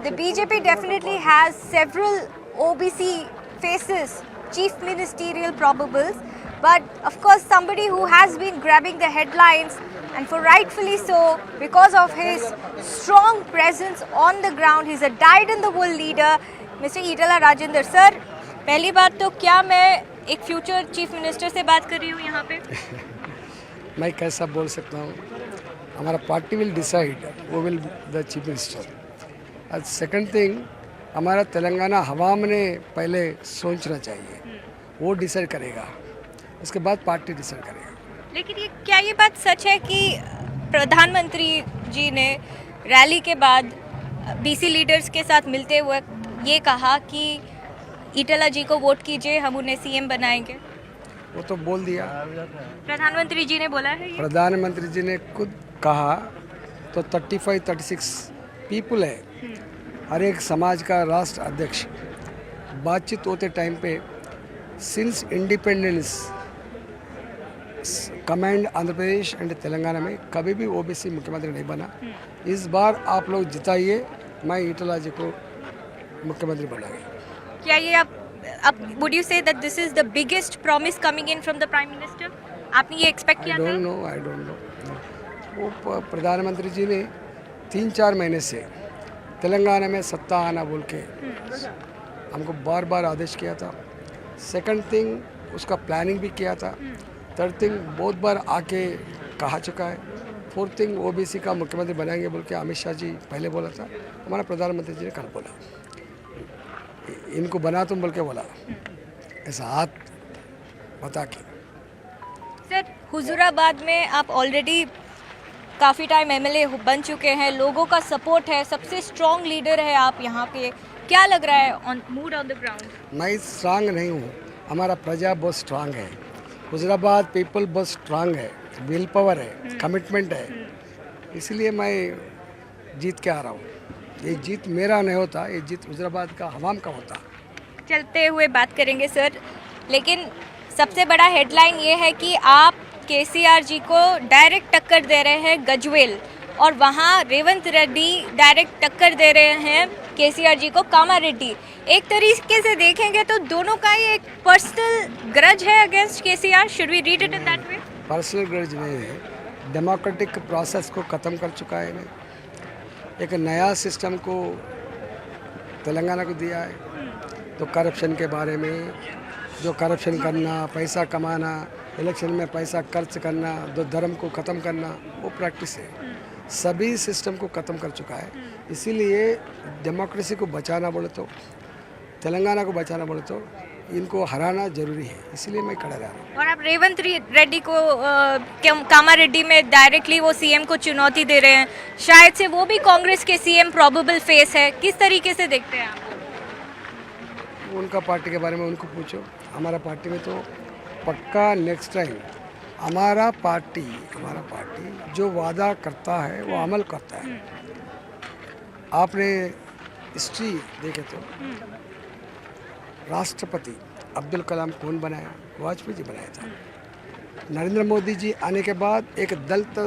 The BJP definitely has several OBC faces, chief ministerial probables, but of course somebody who has been grabbing the headlines, and for rightfully so, because of his strong presence on the ground. He's a dyed-in-the-wool leader, Mr. Etala Rajender. Sir, पहली बात तो क्या मैं एक future chief minister से बात कर रही हूँ यहाँ पे? मैं कैसा बोल सकता हूँ? हमारा पार्टी विल डिसाइड वो विल द चीफ मिनिस्टर। और सेकंड थिंग, हमारा तेलंगाना हवा में पहले सोचना चाहिए, वो डिसाइड करेगा, उसके बाद पार्टी डिसाइड करेगा। लेकिन ये बात सच है कि प्रधानमंत्री जी ने रैली के बाद बीसी लीडर्स के साथ मिलते हुए ये कहा कि ईटला जी को वोट कीजिए, हम उन्हें सीएम बनाएंगे? वो तो बोल दिया, प्रधानमंत्री जी ने बोला है ये? प्रधानमंत्री जी ने खुद कहा। तो 35-36 पीपल है, हर एक समाज का राष्ट्र अध्यक्ष। बातचीत होते टाइम पे since independence command Andhra Pradesh and Telangana में कभी भी ओबीसी मुख्यमंत्री नहीं बना। इस बार आप लोग जिताइए, मैं ईटला जी को मुख्यमंत्री बनाएंगे। क्या ये आप would you say that this is the biggest promise coming in from the prime minister? आपने ये एक्सपेक्ट किया था? I don't know. वो प्रधानमंत्री जी ने 3-4 महीने से तेलंगाना में सत्ता आना बोल के हमको बार बार आदेश किया था। सेकंड थिंग, उसका प्लानिंग भी किया था। थर्ड थिंग, बहुत बार आके कहा चुका है। फोर्थ थिंग, ओबीसी का मुख्यमंत्री बनाएंगे बोल के अमित शाह जी पहले बोला था, हमारा प्रधानमंत्री जी ने कल बोला इनको बना तुम बोल के बोला, ऐसा हाथ बता के। सर, हुजूराबाद में आप ऑलरेडी काफ़ी टाइम एमएलए बन चुके हैं, लोगों का सपोर्ट है, सबसे स्ट्रॉन्ग लीडर है आप यहाँ पे। क्या लग रहा है on mood on the ground? मैं स्ट्रांग नहीं हूँ, हमारा प्रजा बहुत स्ट्रांग है। हुजूराबाद पीपल बहुत स्ट्रांग है, विल पावर है, कमिटमेंट है, इसलिए मैं जीत के आ रहा हूँ। ये जीत मेरा नहीं होता, ये जीत हुजूराबाद का हवाम का होता। चलते हुए बात करेंगे सर, लेकिन सबसे बड़ा हेडलाइन ये है कि आप केसीआर जी को डायरेक्ट टक्कर दे रहे हैं गजवेल, और वहाँ रेवंत रेड्डी डायरेक्ट टक्कर दे रहे हैं केसीआर जी को कामारेड्डी। एक तरीके से देखेंगे तो दोनों का ही एक पर्सनल ग्रज है against KCR. Should we read it in that way? Personal grudge नहीं है, डेमोक्रेटिक प्रोसेस को ख़त्म कर चुका है मैं। एक नया सिस्टम को तेलंगाना को दिया है। तो करप्शन के बारे में, जो करप्शन करना, पैसा कमाना, इलेक्शन में पैसा खर्च करना, जो धर्म को ख़त्म करना, वो प्रैक्टिस है। सभी सिस्टम को ख़त्म कर चुका है। इसीलिए डेमोक्रेसी को बचाना बोले तो, तेलंगाना को बचाना बोले तो इनको हराना जरूरी है, इसलिए मैं खड़ा रहा हूँ। और आप रेवंत रेड्डी को कामारेड्डी में डायरेक्टली वो सीएम को चुनौती दे रहे हैं, शायद से वो भी कांग्रेस के सीएम प्रोबेबल फेस है। किस तरीके से देखते हैं आप? उनका पार्टी के बारे में उनको पूछो। हमारा पार्टी में तो पक्का नेक्स्ट टाइम हमारा पार्टी जो वादा करता है वो अमल करता है। आपने हिस्ट्री देखे तो राष्ट्रपति अब्दुल कलाम कौन बनाया? वाजपेयी जी बनाया था। नरेंद्र मोदी जी आने के बाद एक दलित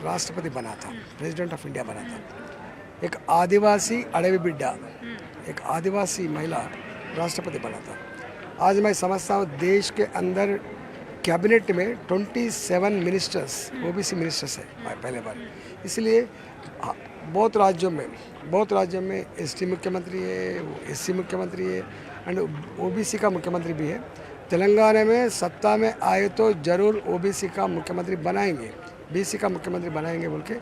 राष्ट्रपति बना था, प्रेसिडेंट ऑफ इंडिया बना था। एक आदिवासी अड़वी बिड्डा, एक आदिवासी महिला राष्ट्रपति बना था। आज मैं समझता हूँ देश के अंदर कैबिनेट में 27 मिनिस्टर्स ओबीसी मिनिस्टर्स है पहले बार। इसलिए बहुत राज्यों में एसटी मुख्यमंत्री है, एससी मुख्यमंत्री है एंड ओबीसी का मुख्यमंत्री भी है। तेलंगाना में सत्ता में आए तो ज़रूर ओबीसी का मुख्यमंत्री बनाएंगे, बीसी का मुख्यमंत्री बनाएंगे बोल के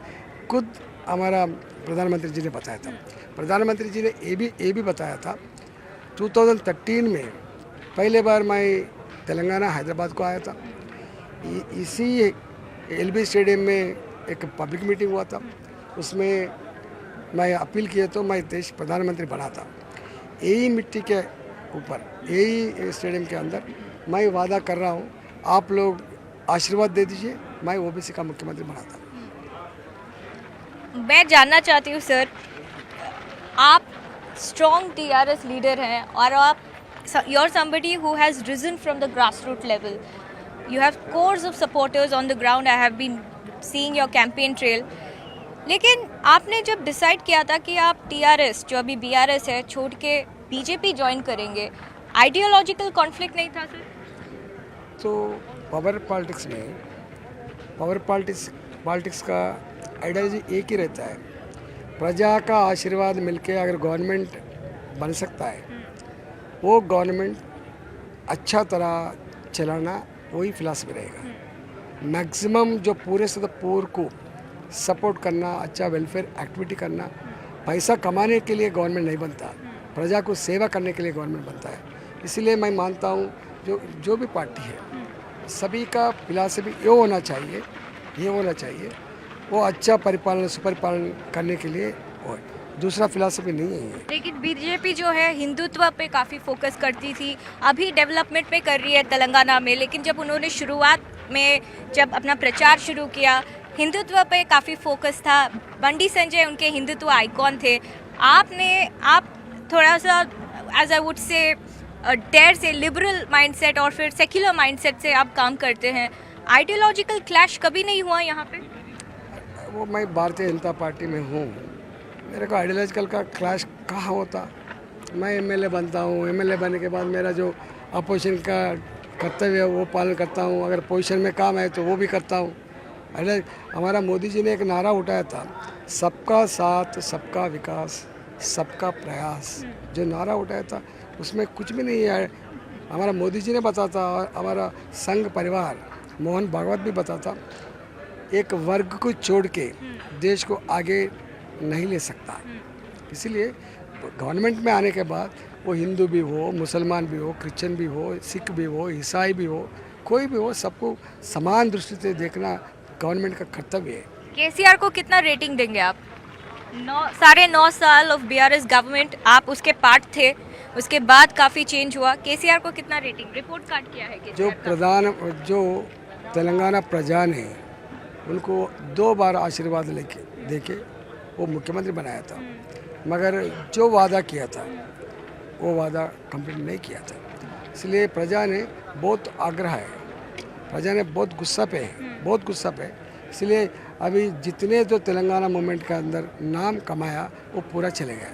खुद हमारा प्रधानमंत्री जी ने बताया था। प्रधानमंत्री जी ने ये भी बताया था 2013 में पहले बार मैं तेलंगाना हैदराबाद को आया था। इसी एलबी स्टेडियम में एक पब्लिक मीटिंग हुआ था, उसमें मैं अपील किया तो मैं देश प्रधानमंत्री बना था। यही मिट्टी के ऊपर, यही स्टेडियम के अंदर मैं वादा कर रहा हूँ, आप लोग आशीर्वाद दे दीजिए, मैं ओबीसी का मुख्यमंत्री बना था। मैं जानना चाहती हूँ सर, आप स्ट्रॉन्ग टीआरएस लीडर हैं और आप you're somebody who has risen from the grassroots level. You have scores of supporters on the ground. I have been seeing your campaign trail. लेकिन आपने जब डिसाइड किया था कि आप टीआरएस जो अभी बीआरएस है छोड़ के बीजेपी ज्वाइन करेंगे, आइडियोलॉजिकल कॉन्फ्लिक्ट नहीं था सर? तो पावर पॉलिटिक्स में पॉलिटिक्स का आइडियोलॉजी एक ही रहता है। प्रजा का आशीर्वाद मिलके अगर गवर्नमेंट बन सकता है, वो गवर्नमेंट अच्छा तरह चलाना वही फिलॉसफी रहेगा। मैक्सिमम जो पूरे से पूर को सपोर्ट करना, अच्छा वेलफेयर एक्टिविटी करना, पैसा कमाने के लिए गवर्नमेंट नहीं बनता, प्रजा को सेवा करने के लिए गवर्नमेंट बनता है। इसलिए मैं मानता हूँ जो भी पार्टी है, सभी का फिलॉसफी ये होना चाहिए, वो अच्छा परिपालन सुपरिपालन करने के लिए हो, दूसरा फिलॉसफी नहीं है ये। लेकिन बीजेपी जो है हिंदुत्व पे काफ़ी फोकस करती थी, अभी डेवलपमेंट पे कर रही है तेलंगाना में, लेकिन जब उन्होंने शुरुआत में जब अपना प्रचार शुरू किया हिंदुत्व पे काफ़ी फोकस था। बंडी संजय उनके हिंदुत्व आइकॉन थे। आप थोड़ा सा as I would say they're so liberal mindset और फिर सेक्युलर माइंडसेट से आप काम करते हैं, आइडियोलॉजिकल क्लैश कभी नहीं हुआ यहाँ पे? वो मैं भारतीय जनता पार्टी में हूँ, मेरे को आइडियोलॉजिकल का क्लैश कहाँ होता। मैं एमएलए बनता हूँ, एमएलए बनने के बाद मेरा जो अपोजिशन का कर्तव्य है वो पालन करता हूँ, अगर पोजीशन में काम है तो वो भी करता हूँ। अरे हमारा मोदी जी ने एक नारा उठाया था, सबका साथ सबका विकास सबका प्रयास। जो नारा उठाया था उसमें कुछ भी नहीं है। हमारा मोदी जी ने बताया था और हमारा संघ परिवार मोहन भागवत भी बताता, एक वर्ग को छोड़ के देश को आगे नहीं ले सकता। इसीलिए गवर्नमेंट में आने के बाद वो हिंदू भी हो, मुसलमान भी हो, क्रिश्चियन भी हो, सिख भी हो, ईसाई भी हो, कोई भी हो, सबको समान दृष्टि से देखना गवर्नमेंट का कर्तव्य है। केसीआर को कितना रेटिंग देंगे आप? 9.5 साल ऑफ बीआरएस गवर्नमेंट, आप उसके पार्ट थे, उसके बाद काफ़ी चेंज हुआ, केसीआर को कितना रेटिंग? रिपोर्ट कार्ड किया है जो तेलंगाना प्रजा ने उनको 2 बार आशीर्वाद देके वो मुख्यमंत्री बनाया था, मगर जो वादा किया था वो वादा कंप्लीट नहीं किया था। इसलिए प्रजा ने बहुत आग्रह है, प्रजा ने बहुत गुस्सा पे है। इसलिए अभी जितने जो तेलंगाना मूवमेंट के अंदर नाम कमाया वो पूरा चले गया।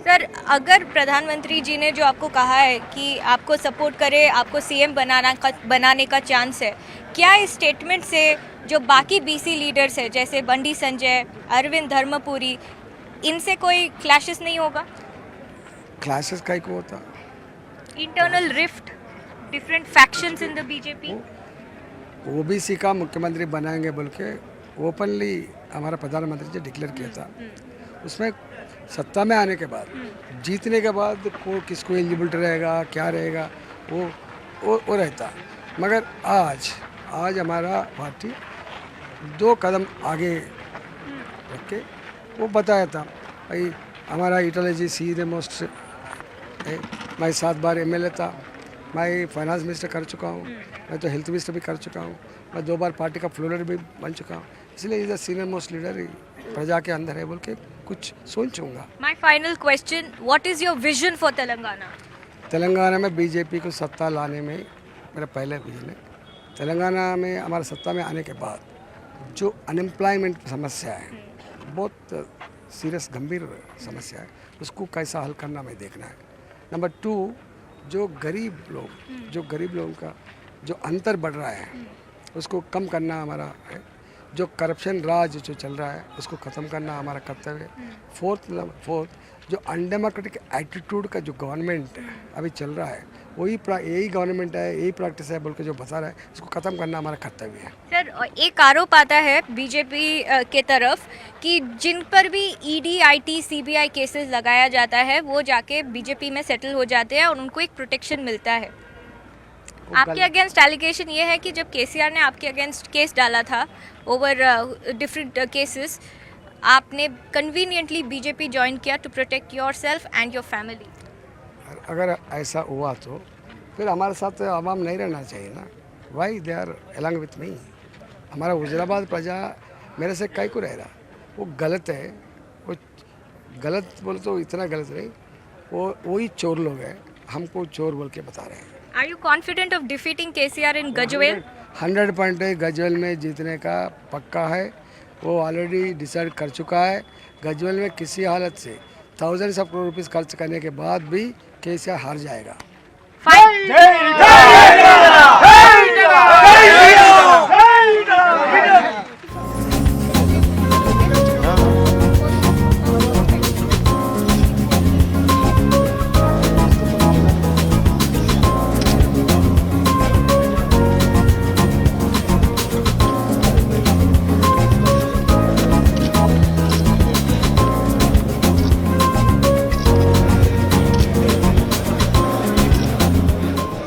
सर, अगर प्रधानमंत्री जी ने जो आपको कहा है कि आपको सपोर्ट करे, आपको सीएम बनाने का चांस है, क्या इस स्टेटमेंट से जो बाकी बीसी लीडर्स है जैसे बंडी संजय, अरविंद धर्मपुरी, इनसे कोई क्लैशेस नहीं होगा? क्लैशेस का को होता, internal rift, different factions in the BJP. OBC का मुख्यमंत्री बनाएंगे बोल के ओपनली हमारा प्रधानमंत्री जी डिक्लेयर किया था। उसमें सत्ता में आने के बाद, जीतने के बाद को किसको एलिजिबल रहेगा, क्या रहेगा, वो रहता। मगर आज हमारा पार्टी 2 कदम आगे रख के वो बताया था, भाई हमारा इटालजी सीधे मोस्ट है, मैं 7 बार एमएलए था, मैं फाइनेंस मिनिस्टर कर चुका हूँ, मैं तो हेल्थ मिनिस्टर भी कर चुका हूँ, मैं 2 बार पार्टी का फ्लोर भी बन चुका हूँ। इसलिए is the senior most leader प्रजा के अंदर है बोल के कुछ सोचूंगा। My final question, what is your vision for Telangana? Telangana में बीजेपी को सत्ता लाने में मेरा पहला विजन है। तेलंगाना में हमारा सत्ता में आने के बाद जो अनएम्प्लॉयमेंट समस्या है, बहुत सीरियस गंभीर समस्या है, उसको कैसा हल करना मैं देखना है। नंबर 2, जो गरीब लोगों का जो अंतर बढ़ रहा है उसको कम करना हमारा है। जो करप्शन राज जो चल रहा है उसको ख़त्म करना हमारा कर्तव्य है। 4th, जो अनडेमोक्रेटिक एटीट्यूड का जो गवर्नमेंट अभी चल रहा है यही गवर्नमेंट है, यही प्रैक्टिस है बोल के जो बता रहा है, इसको ख़त्म करना हमारा कर्तव्य है। सर, एक आरोप आता है बीजेपी के तरफ कि जिन पर भी ईडी, आईटी, सीबीआई केसेस लगाया जाता है वो जाके बीजेपी में सेटल हो जाते हैं और उनको एक प्रोटेक्शन मिलता है। आपके अगेंस्ट एलिगेशन ये है कि जब केसीआर ने आपके अगेंस्ट केस डाला था ओवर डिफरेंट केसेस, आपने कन्वीनियंटली बीजेपी ज्वाइन किया to protect yourself and your family. अगर ऐसा हुआ तो फिर हमारे साथ आवाम नहीं रहना चाहिए ना। Why they are along with me. हमारा वजीराबाद प्रजा मेरे से कई को रह रहा, वो गलत है। वो गलत बोले तो इतना गलत नहीं, वो वही चोर लोग हैं, हमको चोर बोल के बता रहे हैं। Are you confident of defeating KCR in Gajwel? 100% Gajwel में जीतने का पक्का है। वो ऑलरेडी डिसाइड कर चुका है। गजवेल में किसी हालत से थाउजेंड्स ऑफ करोड़ रुपीस खर्च करने के बाद भी केसीआर हार जाएगा। Fine.